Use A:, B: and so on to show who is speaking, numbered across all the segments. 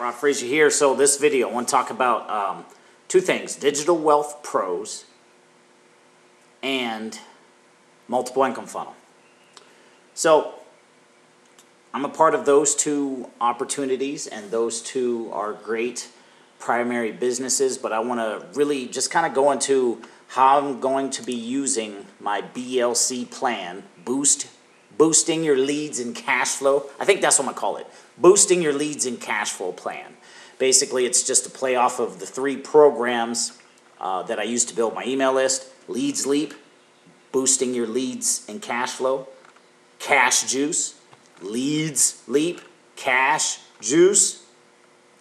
A: Rob Frazier here. So this video, I want to talk about two things: digital wealth pros and multiple income funnel. So I'm a part of those two opportunities, and those two are great primary businesses, but I want to really just kind of go into how I'm going to be using my BLC plan, boosting your leads and cash flow. I think that's what I'm going to call it, boosting your leads and cash flow plan. Basically, it's just a play off of the three programs that I used to build my email list: Leads Leap, boosting your leads and cash flow; Cash Juice, Leads Leap, Cash Juice.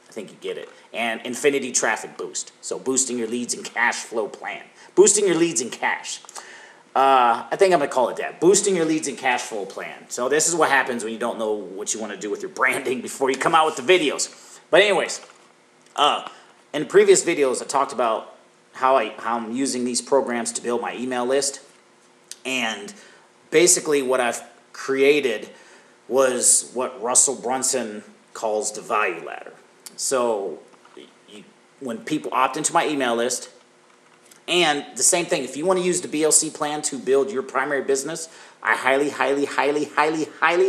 A: I think you get it. And Infinity Traffic Boost. So boosting your leads and cash flow plan. Boosting your leads and cash. I think I'm going to call it that. Boosting your leads and cash flow plan. So this is what happens when you don't know what you want to do with your branding before you come out with the videos. But anyways, in previous videos I talked about how I'm using these programs to build my email list. And basically what I've created was what Russell Brunson calls the value ladder. So when people opt into my email list, and the same thing, if you want to use the BLC plan to build your primary business, I highly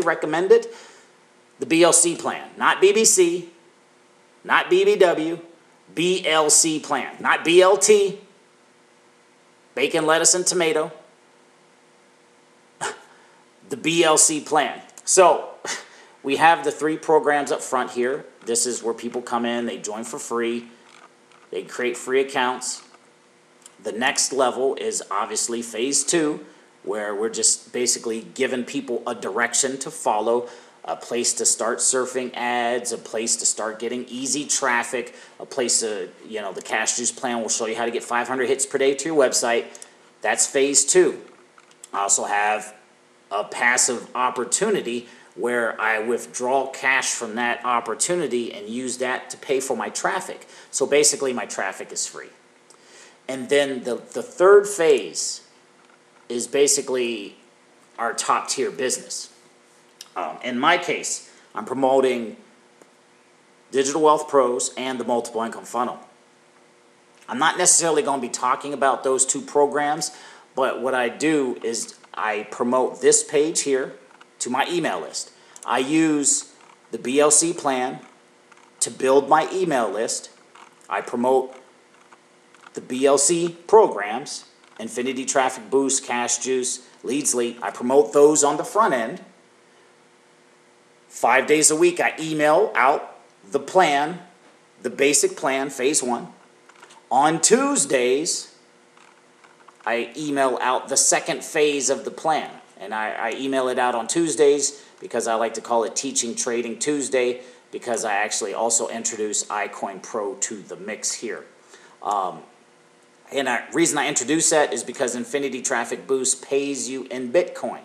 A: recommend it. The BLC plan, not BBC, not BBW, BLC plan, not BLT, bacon, lettuce, and tomato. The BLC plan. So we have the three programs up front here. This is where people come in, they join for free, they create free accounts. The next level is obviously phase 2, where we're just basically giving people a direction to follow, a place to start surfing ads, a place to start getting easy traffic, a place to, the Cash Juice plan will show you how to get 500 hits per day to your website. That's phase 2. I also have a passive opportunity where I withdraw cash from that opportunity and use that to pay for my traffic. So basically my traffic is free. And then the third phase is basically our top tier business. In my case, I'm promoting Digital Wealth Pros and the Multiple Income Funnel. I'm not necessarily going to be talking about those two programs, but what I do is I promote this page here to my email list. I use the BLC plan to build my email list. I promote the BLC programs, Infinity Traffic Boost, Cash Juice, Leads Leap. I promote those on the front end. 5 days a week, I email out the plan, the basic plan, phase 1. On Tuesdays, I email out the second phase of the plan. And I email it out on Tuesdays because I like to call it Teaching Trading Tuesday, because I actually also introduce iCoin Pro to the mix here. And the reason I introduce that is because Infinity Traffic Boost pays you in Bitcoin.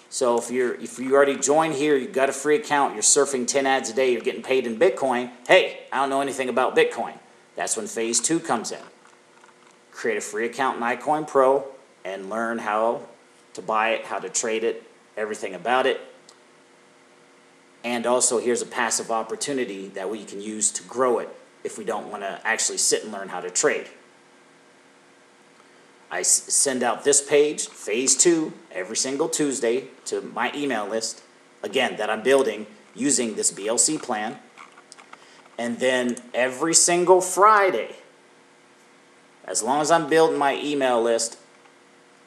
A: So if you already joined here, you've got a free account, you're surfing 10 ads a day, you're getting paid in Bitcoin. Hey, I don't know anything about Bitcoin. That's when phase 2 comes in. Create a free account in iCoin Pro and learn how to buy it, how to trade it, everything about it. And also here's a passive opportunity that we can use to grow it if we don't want to actually sit and learn how to trade. I send out this page, phase 2, every single Tuesday to my email list, again, that I'm building using this BLC plan. And then every single Friday, as long as I'm building my email list,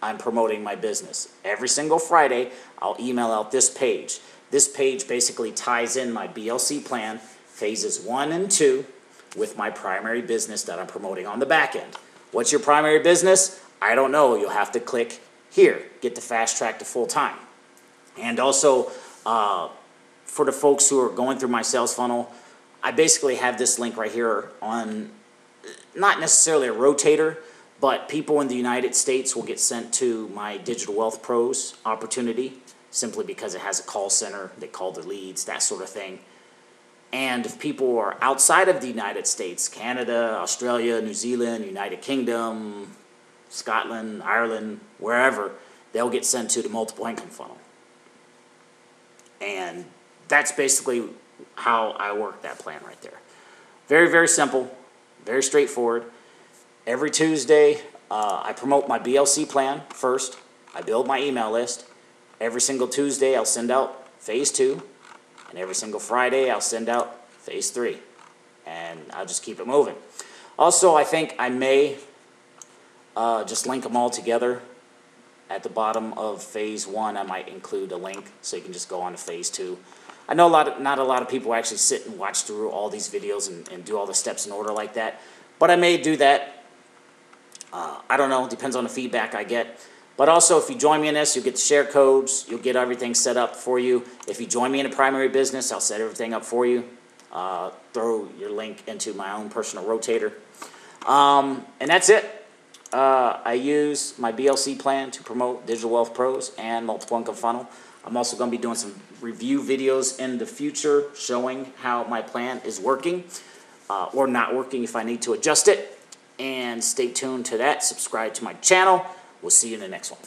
A: I'm promoting my business. Every single Friday, I'll email out this page. This page basically ties in my BLC plan, phases 1 and 2, with my primary business that I'm promoting on the back end. What's your primary business? I don't know. You'll have to click here, get the fast track to full time. And also, for the folks who are going through my sales funnel, I basically have this link right here on, not necessarily a rotator, but people in the United States will get sent to my Digital Wealth Pros opportunity simply because it has a call center. They call the leads, that sort of thing. And if people are outside of the United States, Canada, Australia, New Zealand, United Kingdom, Scotland, Ireland, wherever, they'll get sent to the Multiple Income Funnel. And that's basically how I work that plan right there. Very, very simple, very straightforward. Every Tuesday, I promote my BLC plan first. I build my email list. Every single Tuesday, I'll send out phase 2. And every single Friday, I'll send out phase 3. And I'll just keep it moving. Also, I think I may just link them all together. At the bottom of phase 1, I might include a link so you can just go on to phase 2. I know not a lot of people actually sit and watch through all these videos and do all the steps in order like that. But I may do that. I don't know. Depends on the feedback I get. But also, if you join me in this, you'll get the share codes. You'll get everything set up for you. If you join me in a primary business, I'll set everything up for you. Throw your link into my own personal rotator. And that's it. I use my BLC plan to promote Digital Wealth Pros and Multiple Income Funnel. I'm also going to be doing some review videos in the future showing how my plan is working or not working if I need to adjust it. And stay tuned to that. Subscribe to my channel. We'll see you in the next one.